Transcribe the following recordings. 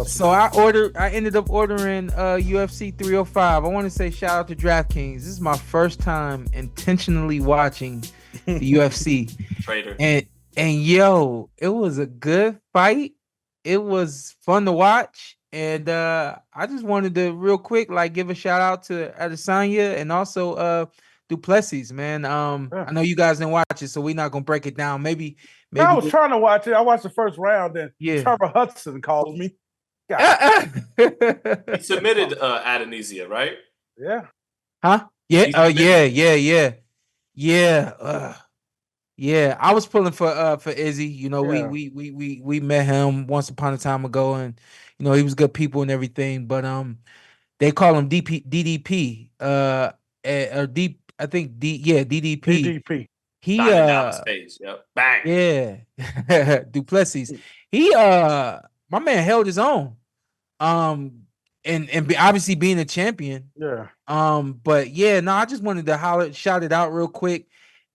So I ended up ordering UFC 305. I want to say shout out to DraftKings. This is my first time intentionally watching the UFC. Trader. And yo, it was a good fight. It was fun to watch. And I just wanted to real quick give a shout out to Adesanya and also do Plessis, man. I know you guys didn't watch it, so we're not gonna break it down. Maybe I was trying to watch it. I watched the first round, then Yeah. Trevor Hudson calls me. He submitted Adesanya, right? Yeah. Huh? Yeah. Oh, yeah. Yeah. I was pulling for Izzy. You know, we met him once upon a time ago, and you know he was good people and everything. But they call him DDP. Or D. I think DDP. DDP. He Diamond Dallas Page. Yep. Bang. Yeah. Duplessis. He my man held his own. And obviously being a champion. Yeah. But yeah, no, I just wanted to shout it out real quick.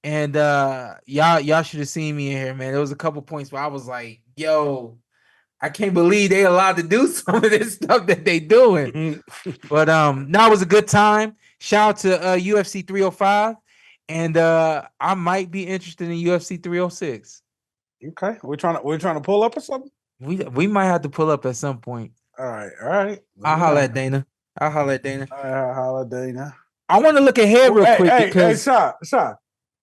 And y'all should have seen me in here, man. There was a couple points where I was like, yo, I can't believe they allowed to do some of this stuff that they doing. But no, it was a good time. Shout out to UFC 305. And I might be interested in UFC 306. Okay. We're trying to pull up or something? We might have to pull up at some point. All right. I'll holler at Dana. I'll holler at Dana. I want to look ahead real quick because Sean,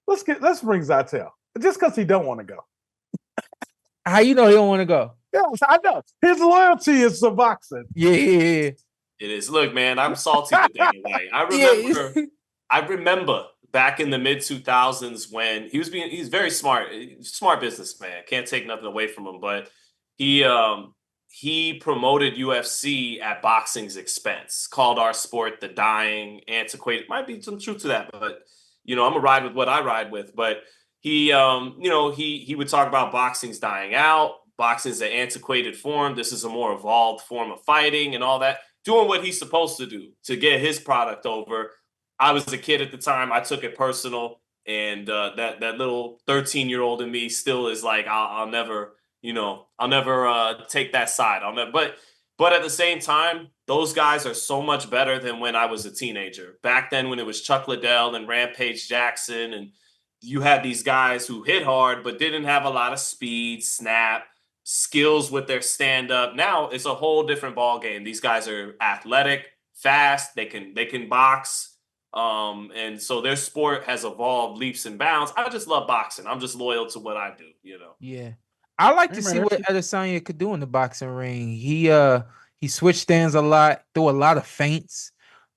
let's bring Zittel. Just because he don't want to go. How you know he don't want to go? Yes, I know. His loyalty is to boxing. Yeah. It is. Look, man, I'm salty with Dana White. I remember back in the mid 2000s when he's very smart businessman. Can't take nothing away from him, but he promoted UFC at boxing's expense, called our sport the dying, antiquated. Might be some truth to that, but I'm gonna ride with what I ride with. But he would talk about boxing's dying out, boxing's an antiquated form. This is a more evolved form of fighting and all that. Doing what he's supposed to do to get his product over. I was a kid at the time. I took it personal, and that little 13-year-old in me still is like, I'll never take that side. But at the same time, those guys are so much better than when I was a teenager. Back then, when it was Chuck Liddell and Rampage Jackson, and you had these guys who hit hard but didn't have a lot of speed, snap, skills with their stand-up. Now it's a whole different ball game. These guys are athletic, fast. They can box. And so their sport has evolved leaps and bounds. I just love boxing. I'm just loyal to what I do, Yeah. I like to see what Adesanya could do in the boxing ring. He switch stands a lot, threw a lot of feints.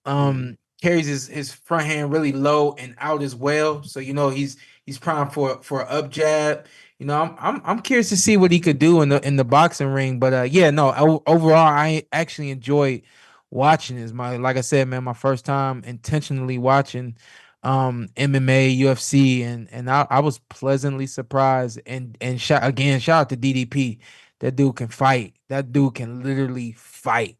Carries his front hand really low and out as well. So he's primed for an up jab. I'm curious to see what he could do in the boxing ring. But overall I actually enjoyed watching this. Like I said, man, my first time intentionally watching MMA, UFC, and I was pleasantly surprised. And shout out to DDP. That dude can fight. That dude can literally fight.